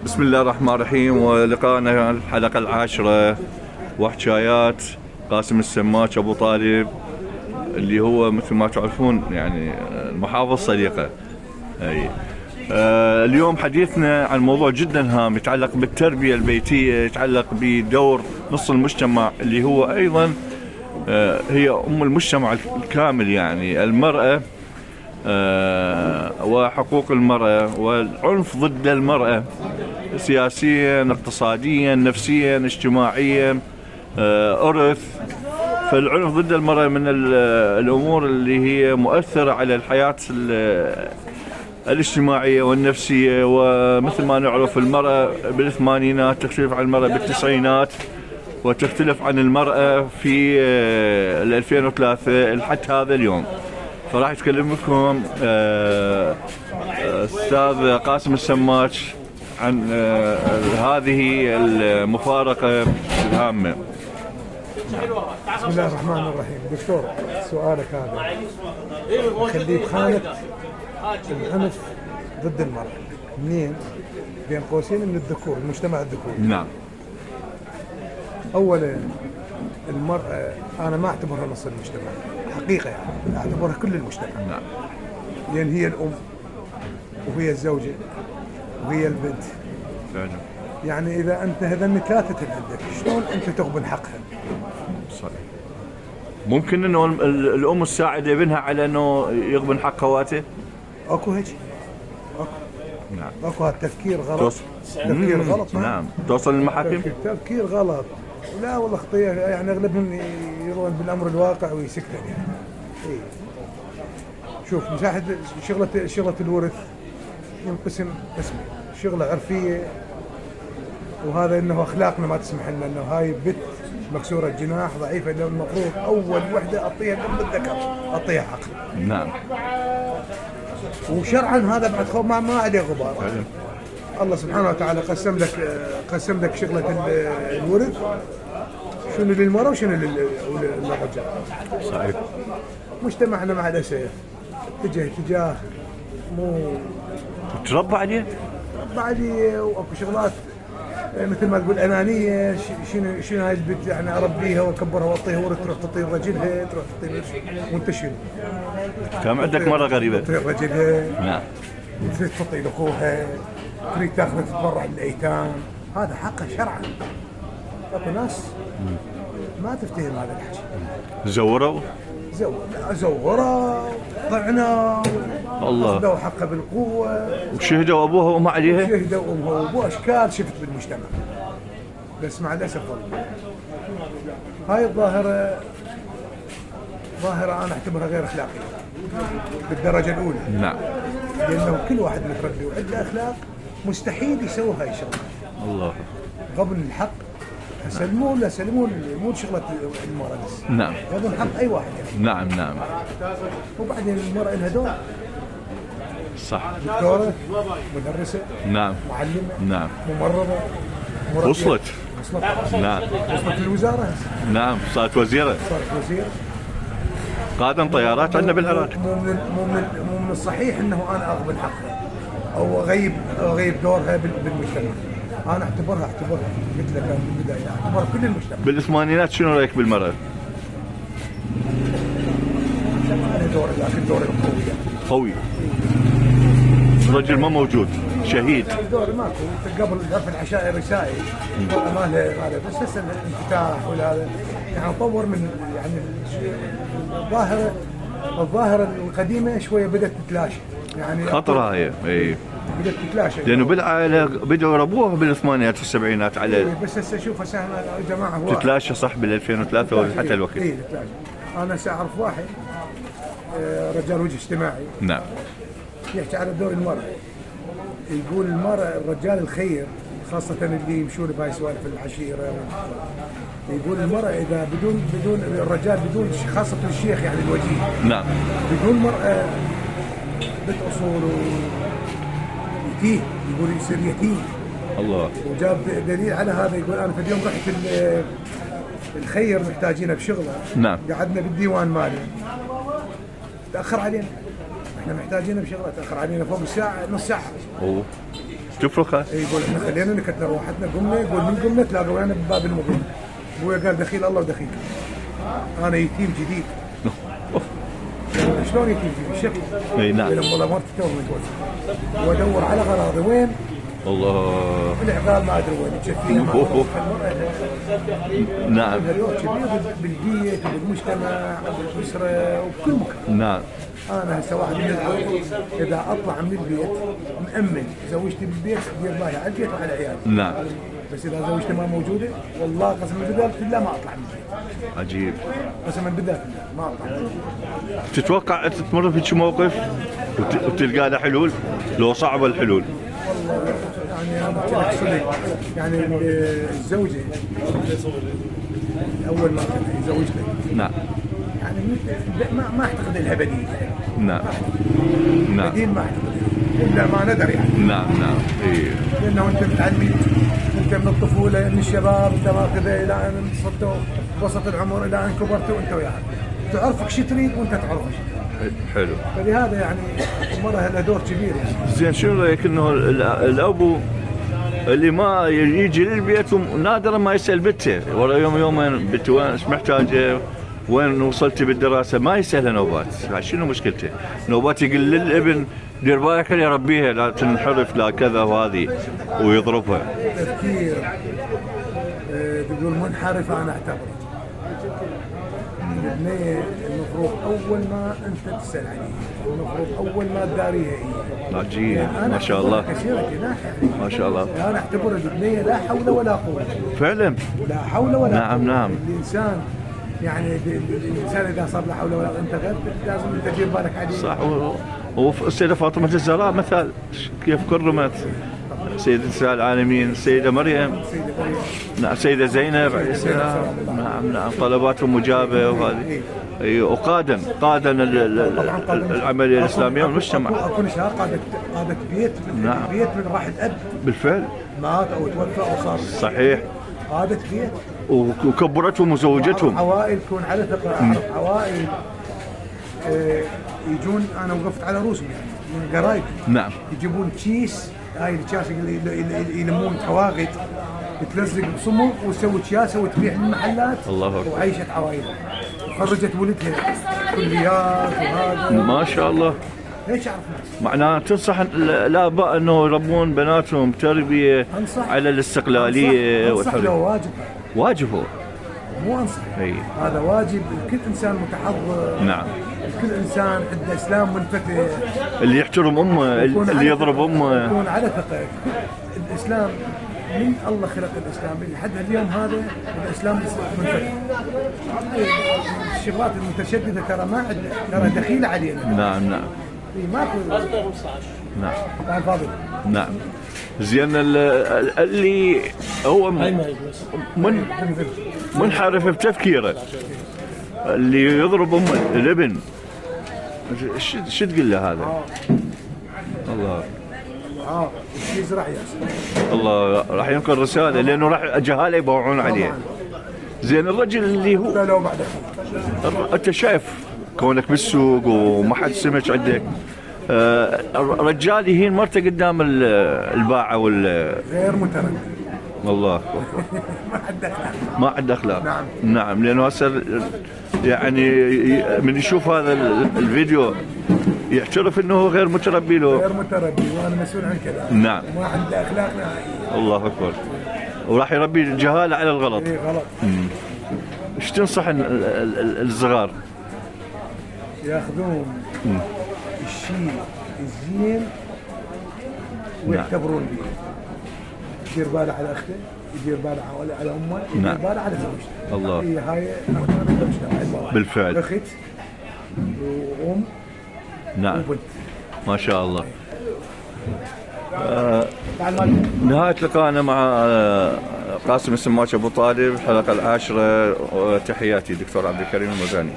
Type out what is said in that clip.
بسم الله الرحمن الرحيم، ولقاءنا الحلقة العاشرة وحكايات قاسم السماك أبو طالب، اللي هو مثل ما تعرفون يعني المحافظ صديقه. اليوم حديثنا عن موضوع جدا هام يتعلق بالتربية البيتية، يتعلق بدور نص المجتمع اللي هو أيضا هي أم المجتمع الكامل، يعني المرأة وحقوق المرأة والعنف ضد المرأة سياسيا، اقتصاديا، نفسيا، اجتماعيا، إرث. فالعنف ضد المرأة من الأمور اللي هي مؤثرة على الحياة الاجتماعية والنفسية. ومثل ما نعرف المرأة بالثمانينات تختلف عن المرأة بالتسعينات، وتختلف عن المرأة في 2003 لحد هذا اليوم. فراح يتكلم لكم أستاذ قاسم السماك عن هذه المفارقة الهامة. بسم الله الرحمن الرحيم. دكتور، سؤالك هذا خليه بخانة العنف ضد المرأة. منين؟ بين قوسين من الذكور، المجتمع الذكوري. نعم. أولا المرأة أنا ما أعتبرها نص المجتمع حقيقة، يعني أعتبرها كل المجتمع. نعم. لأن هي الأم وهي الزوجة وهي البنت. فعلا. يعني إذا أنت هذني ثلاثة عندك، شلون أنت تغبن حقها؟ صحيح. ممكن إنه الأم تساعد ابنها على إنه يغبن حق خواته؟ أكو هيك؟ أكو. نعم. أكو هالتفكير غلط. تفكير غلط. نعم. توصل للمحاكم؟ تفكير غلط. لا والله خطية، يعني أغلبهم يرون بالأمر الواقع ويسكتن يعني. إيه. شوف، مساحة شغلة الورث ينقسم قسمين: شغلة عرفية، وهذا انه اخلاقنا ما تسمح لنا، انه هاي بنت مكسوره الجناح ضعيفه، لو المفروض اول وحده اعطيها قبل الذكر، اعطيها حق. نعم. وشرعا هذا بعد خوف ما عليه غبار. فعلا. الله سبحانه وتعالى قسم لك شغله الورث، شنو للمراه وشنو للرجال. صحيح. مجتمعنا مع الاسف اتجاه مو تربى عليه؟ بعدي، واكو شغلات مثل ما تقول انانيه. شنو هاي البنت يعني اربيها واكبرها واعطيها ورث، تروح تعطي رجلها، تروح تعطي نفس، وانت شنو؟ كم عندك مره غريبه؟ تعطي رجلها. نعم. تريد تعطي لاخوها، تريد تاخذ تتبرع للايتام، هذا حقه شرعا. اكو ناس ما تفتهم هذا الحكي. زوروا؟ زوروا، طعنوا، الله، اخذوا حقه بالقوه، وشهدوا ابوها وامها عليها؟ شهدوا امها وابوها. اشكال شفت بالمجتمع، بس مع الاسف والله هاي الظاهره انا اعتبرها غير اخلاقيه بالدرجه الاولى. نعم. لانه كل واحد متربي وعنده اخلاق، مستحيل يسوي هاي الشغله. الله. غبن الحق سلمون مو شغله المراه بس. نعم. غبن حق اي واحد يعني. نعم. نعم. وبعدين المراه لها دور. صح. دكتوره، مدرسه، نعم. معلمه، نعم. ممرضه، وصلت. نعم. وصلت للوزاره هسه. نعم. صارت وزيره. صارت وزير. قادم طيارات عندنا بالعراق. مو من الصحيح انه انا اغبن حقها او اغيب دورها بالمجتمع. انا اعتبرها مثل كان بالبدايه، اعتبر كل المجتمع. بالثمانينات شنو رايك بالمرأة؟ انا دوري، لكن دوري قوي. الرجل ما موجود، شهيد. دوري ماكو. قبل عرف العشائر رسائل ما له، بس هسه الانفتاح ولا هذا يعني طور من يعني الظاهرة القديمة شوية بدأت تتلاشى، يعني خطرة هاي. اي. بدأت تتلاشى لأنه بالعائلة بدأوا يربوها بالثمانينات والسبعينات على. بس هسه شوف هسه يا جماعة هو تتلاشى صح بال 2003 وحتى الوقت. اي تتلاشى. أنا سأعرف واحد رجال وجه اجتماعي. نعم. يحكي على دور المرأة، يقول المرأة الرجال الخير، خاصة اللي يمشون بهاي سوالف العشيرة. يقول المرأة إذا بدون الرجال، بدون خاصة الشيخ يعني الوجيه. نعم. بدون مرأة بنت أصول يتيم، يقول يصير يتيم. الله. وجاب دليل على هذا، يقول أنا في اليوم رحت الخير محتاجينه بشغله. نعم. قعدنا بالديوان مالي، تأخر علينا، احنا محتاجينه بشغله، تأخر علينا فوق الساعة، نص ساعة. أوه. تفرخها؟ يقول احنا خلينا نكتنا روحتنا قمنا، يقول من قمنا تلاقوا انا بباب المغيب. ابويا قال دخيل الله ودخيل. انا يتيم جديد. شلون يتيم جديد؟ شكل. اي نعم. والله مرتي تو متوفى. وادور على غراضي وين؟ الله. العقال ما ادري وين تشفينا. نعم. دور كبير بالبيت وبالمجتمع وبالاسره وبكل مكان. نعم. انا هسه واحد من العالم اذا اطلع من البيت مأمن زوجتي بالبيت دير بالي على البيت وعلى عيالي. نعم. بس اذا زوجتي ما موجوده والله قسما بالله ما اطلع من البيت. عجيب. قسما بالله ما اطلع من البيت. تتوقع تمر في شي موقف وتلقى له حلول؟ لو صعبه الحلول. والله يعني انا بحكي لك صدق، يعني الزوجه اول ما زوجتك نعم. يعني ما اعتقد انها بديل. نعم. نعم. بديل ما اعتقد الا ما ندر يعني. نعم نعم. اي. لانه انت متعلم، انت من الطفوله من الشباب انت ماخذه الى ان صرت وسط العمر الى ان كبرت وانت وياها. تعرفك شو تريد وانت تعرف شو. حلو. فلهذا يعني المراه لها دور كبير يعني. زين شو رايك انه الابو اللي ما يجي للبيت نادرا ما يسال بنته ورا يوم يومين بنت وين ايش محتاجه؟ وين وصلتي بالدراسه؟ ما يسالها نوبات، شنو مشكلته؟ نوبات يقول للابن دير بالك خلي يربيها لا تنحرف لا كذا وهذه ويضربها. تفكير تقول منحرفه انا اعتبره. البنيه المفروض اول ما انت تسال عليها، المفروض اول ما تداريها هي. عجيب ما شاء الله. ما شاء الله. انا اعتبر البنيه لا حول ولا قوه. فعلا. لا حول ولا نعم قوه. نعم. الانسان يعني الانسان اذا صار لا حول ولا قوه انت غير لازم انت تدير بالك عليه. صح. والسيده فاطمه الزهراء مثال كيف كرمت. سيدة نساء العالمين السيدة مريم. نعم. السيدة زينب عليه السلام. نعم نعم. طلباتهم مجابة وهذه. وقادا العملية الإسلامية والمجتمع. اكو نساء قادت بيت. نعم. بيت من راح الاب. بالفعل. مات او توفى او صار. صحيح. قادت بيت. وكبرتهم وزوجتهم. عوائل تكون على ثقة. عوائل يجون انا وقفت على رؤوسهم يعني من قرايب. نعم. يجيبون كيس، هاي الكياس يلمون تواغد تلزق بصمغ وتسوي كياسه وتبيع للمحلات. الله اكبر. وعيشت عوائلها خرجت ولدها كليات وهذا. ما شاء الله. ليش اعرف ناس؟ معناها تنصح الاباء انه يربون بناتهم تربيه على الاستقلاليه والحريه. واجب. واجب هو. مو انصح. هذا واجب لكل انسان متحضر. نعم. كل انسان عنده اسلام منفتح. اللي يحترم امه، اللي يضرب امه. يكون على ثقه. الاسلام من الله خلق الاسلام لحد اليوم هذا الاسلام منفتح. الشغلات المتشدده ترى ما عندنا، ترى دخيله علينا. نعم نعم. ماكو. نعم. تعال فاضل. نعم. زين اللي هو منحرف بتفكيره اللي يضرب ام الابن شو تقول له هذا؟ الله. يزرع ياسر. الله راح ينقل رساله لانه راح جهاله يبوعون عليه. زين الرجل اللي هو لو بعد انت شايف كونك بالسوق وما حد سمك عندك رجال يهين مرته قدام الباعه غير متردد. الله ما عنده اخلاق. ما عنده اخلاق. نعم. نعم لانه هسه يعني من يشوف هذا الفيديو يعترف انه هو غير متربي له. غير متربي وانا مسؤول عن كذا. نعم. ما عنده اخلاق نهائيا. الله اكبر. وراح يربي الجهاله على الغلط. اي غلط. ايش تنصح الصغار؟ ياخذون الشيء الزين ويعتبرون به. يدير باله على اخته، يدير باله على امه، يدير باله على زوجته. الله. هاي بالفعل. اخت وام. نعم. وبنت. ما شاء الله. نهاية لقائنا مع قاسم السماك ابو طالب الحلقة 10 وتحياتي دكتور عبد الكريم المزاني.